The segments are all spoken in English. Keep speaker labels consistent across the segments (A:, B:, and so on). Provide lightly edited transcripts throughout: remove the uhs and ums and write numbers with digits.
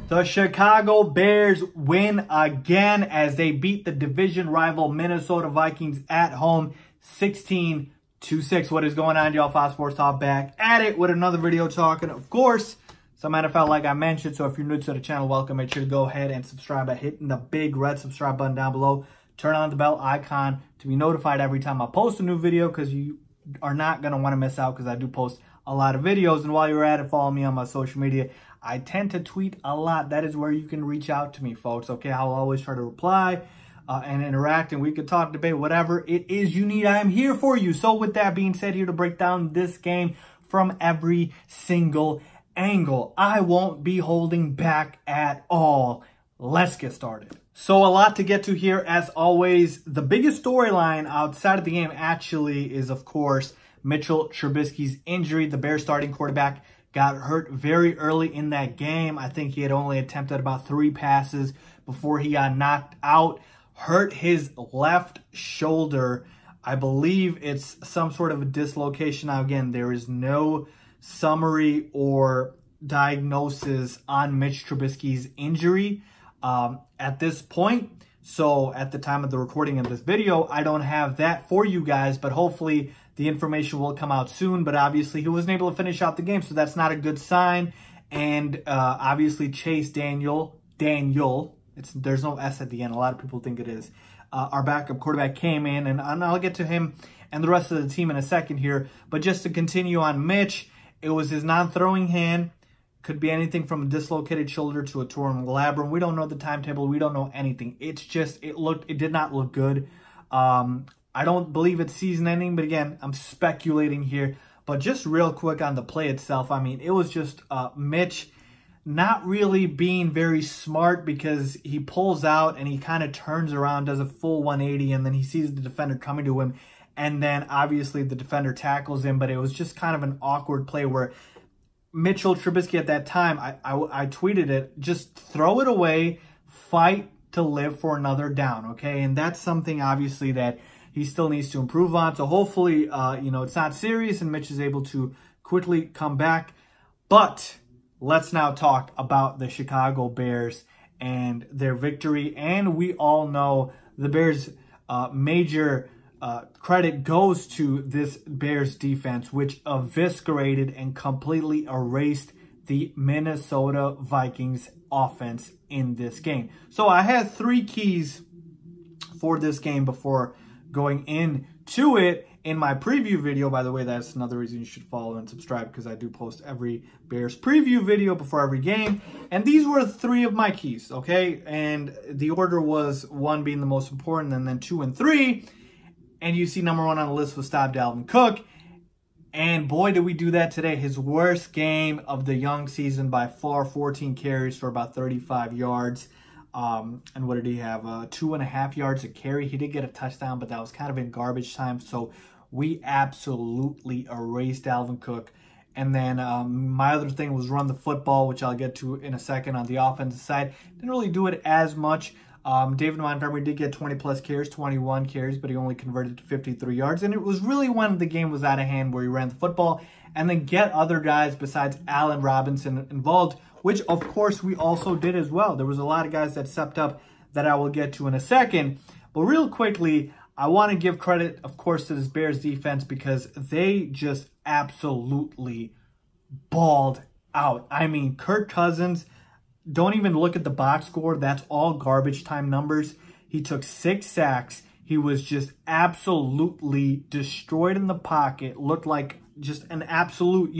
A: The Chicago Bears win again as they beat the division rival Minnesota Vikings at home 16-6. What is going on, y'all? Fox Sports Talk back at it with another video talking, of course, some NFL like I mentioned. So if you're new to the channel, welcome. Make sure to go ahead and subscribe by hitting the big red subscribe button down below. Turn on the bell icon to be notified every time I post a new video, because you are not going to want to miss out, because I do post a lot of videos. And while you're at it, follow me on my social media. I tend to tweet a lot. That is where you can reach out to me, folks. Okay, I'll always try to reply and interact, and we could talk, debate, whatever it is you need. I am here for you. So with that being said, here to break down this game from every single angle. I won't be holding back at all. Let's get started. So a lot to get to here, as always. The biggest storyline outside of the game actually is, of course, Mitchell Trubisky's injury. The Bears starting quarterback got hurt very early in that game. I think he had only attempted about 3 passes before he got knocked out. Hurt his left shoulder. I believe it's some sort of a dislocation. Now, again, there is no summary or diagnosis on Mitch Trubisky's injury at this point. So at the time of the recording of this video, I don't have that for you guys, but hopefully the information will come out soon. But obviously he wasn't able to finish out the game, so that's not a good sign. And obviously Chase Daniel, there's no S at the end. A lot of people think it is. Our backup quarterback came in, and I'll get to him and the rest of the team in a second here. But just to continue on Mitch, it was his non-throwing hand. Could be anything from a dislocated shoulder to a torn labrum. We don't know the timetable. We don't know anything. It's just, it did not look good. I don't believe it's season ending, but again, I'm speculating here. But just real quick on the play itself, I mean, it was just Mitch not really being very smart, because he pulls out and he kind of turns around, does a full 180, and then he sees the defender coming to him. And then obviously the defender tackles him, but it was just kind of an awkward play where Mitchell Trubisky at that time, I tweeted it, just throw it away, fight to live for another down, okay? And that's something obviously that he still needs to improve on. So hopefully, it's not serious and Mitch is able to quickly come back. But let's now talk about the Chicago Bears and their victory. And we all know the Bears' major credit goes to this Bears defense, which eviscerated and completely erased the Minnesota Vikings offense in this game. So I had 3 keys for this game before going into it in my preview video. By the way, that's another reason you should follow and subscribe, because I do post every Bears preview video before every game. And these were 3 of my keys, okay? And the order was 1 being the most important, and then 2 and 3. And you see number 1 on the list was stop Dalvin Cook. And boy, did we do that today. His worst game of the young season by far, 14 carries for about 35 yards. And what did he have? 2.5 yards a carry. He did get a touchdown, but that was kind of in garbage time. So we absolutely erased Dalvin Cook. And then my other thing was run the football, which I'll get to in a second on the offensive side. Didn't really do it as much. David Montgomery did get 20-plus carries, 21 carries, but he only converted to 53 yards. And it was really when the game was out of hand where he ran the football, and then get other guys besides Allen Robinson involved, which, of course, we also did as well. There was a lot of guys that stepped up that I will get to in a second. But real quickly, I want to give credit, of course, to this Bears defense, because they just absolutely balled out. I mean, Kirk Cousins, don't even look at the box score. That's all garbage time numbers. He took 6 sacks. He was just absolutely destroyed in the pocket. Looked like just an absolute,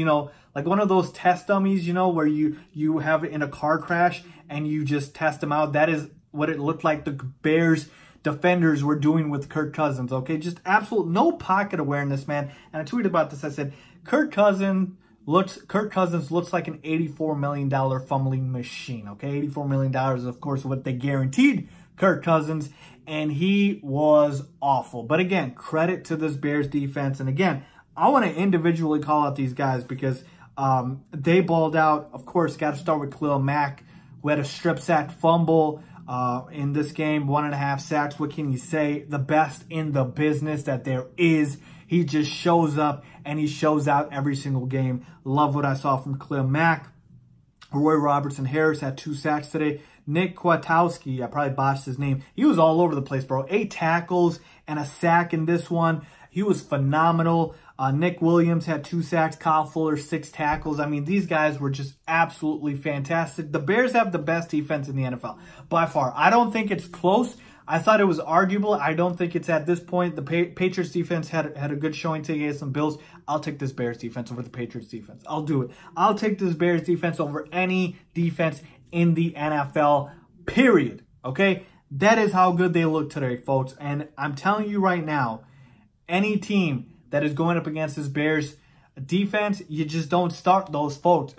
A: like one of those test dummies, where you have it in a car crash and you just test them out. That is what it looked like the Bears defenders were doing with Kirk Cousins, okay? Just absolute no pocket awareness, man. And I tweeted about this. I said, Kirk Cousins looks like an $84 million fumbling machine, okay? $84 million is, of course, what they guaranteed Kirk Cousins, and he was awful. But again, credit to this Bears defense. And again, I want to individually call out these guys, because they balled out. Of course, got to start with Khalil Mack, who had a strip sack fumble in this game, 1.5 sacks. What can you say? The best in the business that there is. He just shows up and he shows out every single game. Love what I saw from Khalil Mack. Roy Robertson-Harris had 2 sacks today. Nick Kwiatkowski, I probably botched his name. He was all over the place, bro. 8 tackles and a sack in this one. He was phenomenal. Nick Williams had 2 sacks. Kyle Fuller, 6 tackles. I mean, these guys were just absolutely fantastic. The Bears have the best defense in the NFL by far. I don't think it's close. I thought it was arguable. I don't think it's at this point. The Patriots defense had a good showing today against some Bills. I'll take this Bears defense over the Patriots defense. I'll do it. I'll take this Bears defense over any defense in the NFL, period. Okay? That is how good they look today, folks. And I'm telling you right now, any team that is going up against this Bears defense, you just don't start those folks,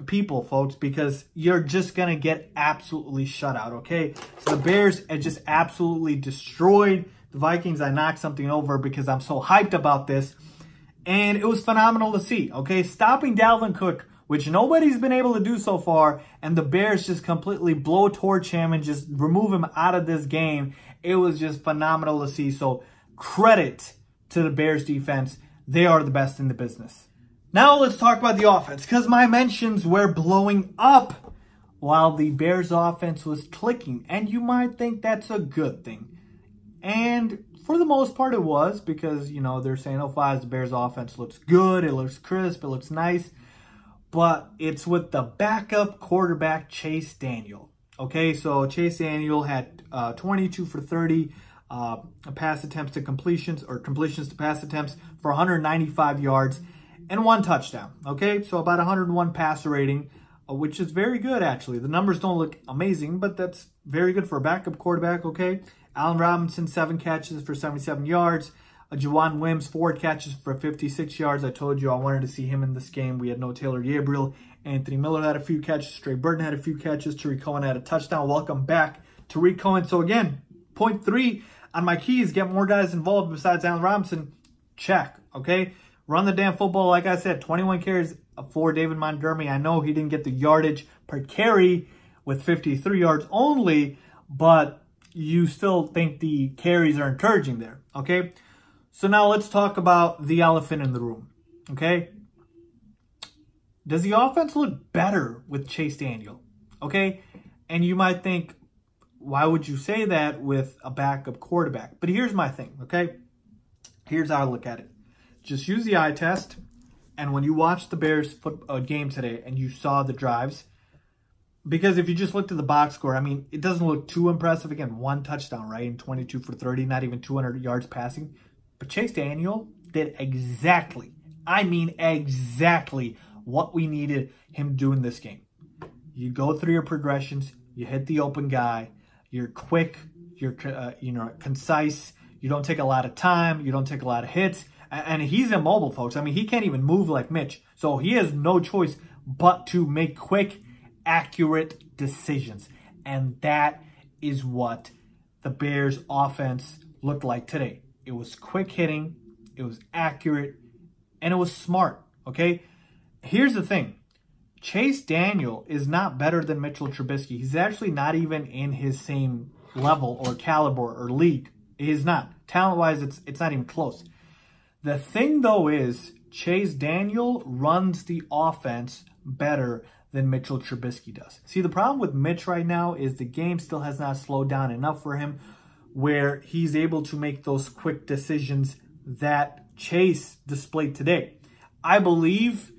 A: because you're just going to get absolutely shut out, okay? So the Bears are just absolutely destroyed the Vikings. I knocked something over because I'm so hyped about this. And it was phenomenal to see, okay? Stopping Dalvin Cook, which nobody's been able to do so far, and the Bears just completely blowtorch him and just remove him out of this game. It was just phenomenal to see. So credit to the Bears defense. They are the best in the business. Now let's talk about the offense, because my mentions were blowing up while the Bears offense was clicking. And you might think that's a good thing. And for the most part it was, because, you know, they're saying, oh, Fives, the Bears offense looks good, it looks crisp, it looks nice. But it's with the backup quarterback, Chase Daniel. Okay, so Chase Daniel had 22 for 30 pass attempts to completions, or completions to pass attempts for 195 yards. And 1 touchdown, okay? So about 101 passer rating, which is very good, actually. The numbers don't look amazing, but that's very good for a backup quarterback, okay? Allen Robinson, 7 catches for 77 yards. Juwan Williams, 4 catches for 56 yards. I told you I wanted to see him in this game. We had no Taylor Gabriel. Anthony Miller had a few catches. Trey Burton had a few catches. Tariq Cohen had a touchdown. Welcome back, Tariq Cohen. So again, point 3 on my keys, get more guys involved besides Allen Robinson. Check, okay? Run the damn football. Like I said, 21 carries for David Montgomery. I know he didn't get the yardage per carry with 53 yards only, but you still think the carries are encouraging there, okay? So now let's talk about the elephant in the room, okay? Does the offense look better with Chase Daniel, okay? And you might think, why would you say that with a backup quarterback? But here's my thing, okay? Here's how I look at it. Just use the eye test, and when you watch the Bears game today and you saw the drives, because if you just looked at the box score, I mean, it doesn't look too impressive. Again, 1 touchdown, right? And 22 for 30, not even 200 yards passing. But Chase Daniel did exactly, I mean exactly what we needed him to do in this game. You go through your progressions, you hit the open guy, you're quick, you're concise, you don't take a lot of time, you don't take a lot of hits. And he's immobile, folks. I mean, he can't even move like Mitch. So he has no choice but to make quick, accurate decisions. And that is what the Bears offense looked like today. It was quick hitting, it was accurate, and it was smart, okay? Here's the thing. Chase Daniel is not better than Mitchell Trubisky. He's actually not even in his same level or caliber or league. He is not. Talent-wise, it's not even close. The thing, though, is Chase Daniel runs the offense better than Mitchell Trubisky does. See, the problem with Mitch right now is the game still has not slowed down enough for him where he's able to make those quick decisions that Chase displayed today. I believe,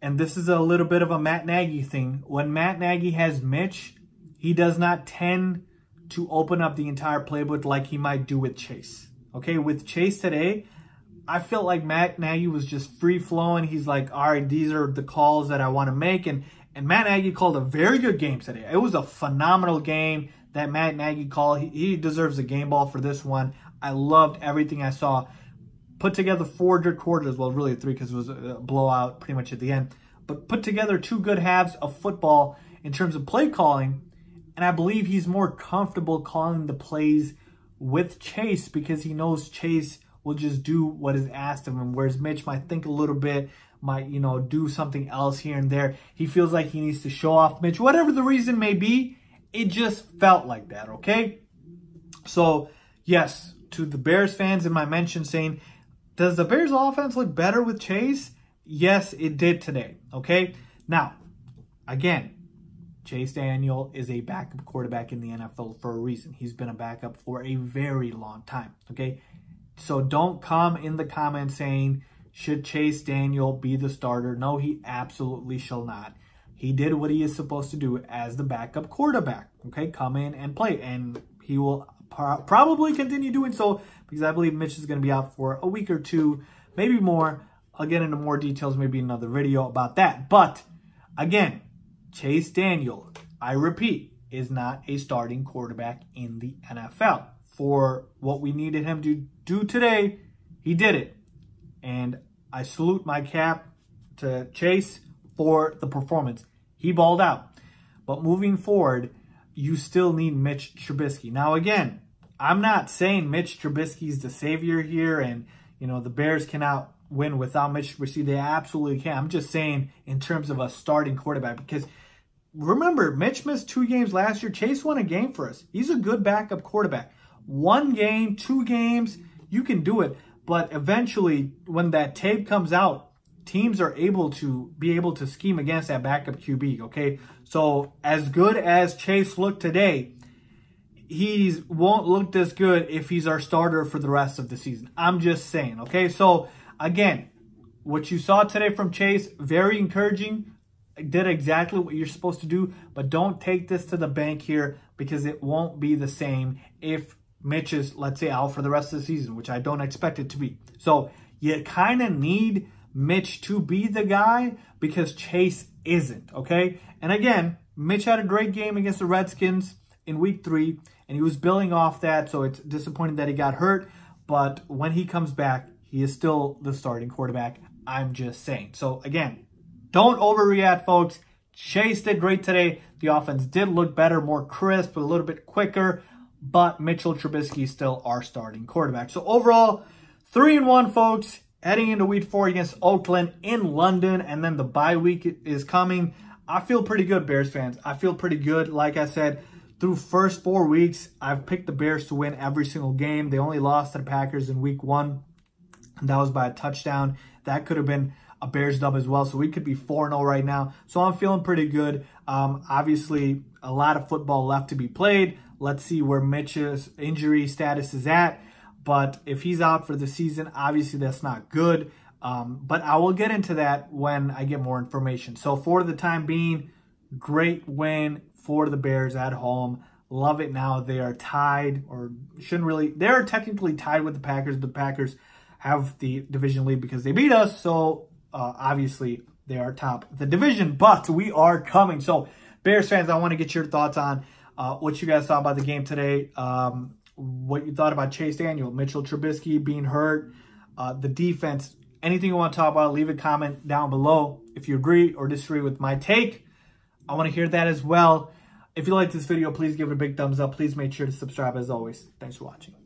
A: and this is a little bit of a Matt Nagy thing, when Matt Nagy has Mitch, he does not tend to open up the entire playbook like he might do with Chase. Okay, with Chase today, I felt like Matt Nagy was just free-flowing. He's like, all right, these are the calls that I want to make. And Matt Nagy called a very good game today. It was a phenomenal game that Matt Nagy called. He deserves a game ball for this one. I loved everything I saw. Put together 4 good quarters. Well, really 3 because it was a blowout pretty much at the end. But put together 2 good halves of football in terms of play calling. And I believe he's more comfortable calling the plays with Chase because he knows Chase will just do what is asked of him, whereas Mitch might think a little bit, might, do something else here and there. He feels like he needs to show off Mitch. Whatever the reason may be, it just felt like that, okay? So, yes, to the Bears fans in my mention saying, does the Bears offense look better with Chase? Yes, it did today, okay? Now, again, Chase Daniel is a backup quarterback in the NFL for a reason. He's been a backup for a very long time, okay? So don't come in the comments saying, should Chase Daniel be the starter? No, he absolutely shall not. He did what he is supposed to do as the backup quarterback, okay? Come in and play, and he will probably continue doing so because I believe Mitch is going to be out for a week or two, maybe more. I'll get into more details, maybe another video about that. But again, Chase Daniel, I repeat, is not a starting quarterback in the NFL. For what we needed him to do today, he did it. And I salute my cap to Chase for the performance. He balled out. But moving forward, you still need Mitch Trubisky. Now, again, I'm not saying Mitch Trubisky's the savior here and, you know, the Bears cannot win without Mitch Trubisky. They absolutely can. I'm just saying in terms of a starting quarterback because remember, Mitch missed 2 games last year. Chase won a game for us. He's a good backup quarterback. 1 game, 2 games, you can do it. But eventually, when that tape comes out, teams are able to scheme against that backup QB, okay? So as good as Chase looked today, he won't look this good if he's our starter for the rest of the season. I'm just saying, okay? So again, what you saw today from Chase, very encouraging. Did exactly what you're supposed to do, but don't take this to the bank here because it won't be the same if Mitch is, let's say, out for the rest of the season, which I don't expect it to be. So you kind of need Mitch to be the guy because Chase isn't, okay? And again, Mitch had a great game against the Redskins in week 3, and he was building off that, so it's disappointing that he got hurt. But when he comes back, he is still the starting quarterback. I'm just saying. So again, don't overreact, folks. Chase did great today. The offense did look better, more crisp, a little bit quicker. But Mitchell Trubisky is still our starting quarterback. So overall, 3-1, folks. Heading into week 4 against Oakland in London. And then the bye week is coming. I feel pretty good, Bears fans. I feel pretty good. Like I said, through first 4 weeks, I've picked the Bears to win every single game. They only lost to the Packers in week 1. And that was by a touchdown. That could have been a Bears dub as well. So we could be 4-0 right now. So I'm feeling pretty good. Obviously, a lot of football left to be played. Let's see where Mitch's injury status is at. But if he's out for the season, obviously that's not good. But I will get into that when I get more information. So for the time being, great win for the Bears at home. Love it now. They are tied, or shouldn't really, they're technically tied with the Packers. The Packers have the division lead because they beat us. So obviously they are top of the division, but we are coming. So Bears fans, I want to get your thoughts on what you guys thought about the game today. What you thought about Chase Daniel, Mitchell Trubisky being hurt, the defense, anything you want to talk about, leave a comment down below. If you agree or disagree with my take, I want to hear that as well. If you like this video, please give it a big thumbs up. Please make sure to subscribe as always. Thanks for watching.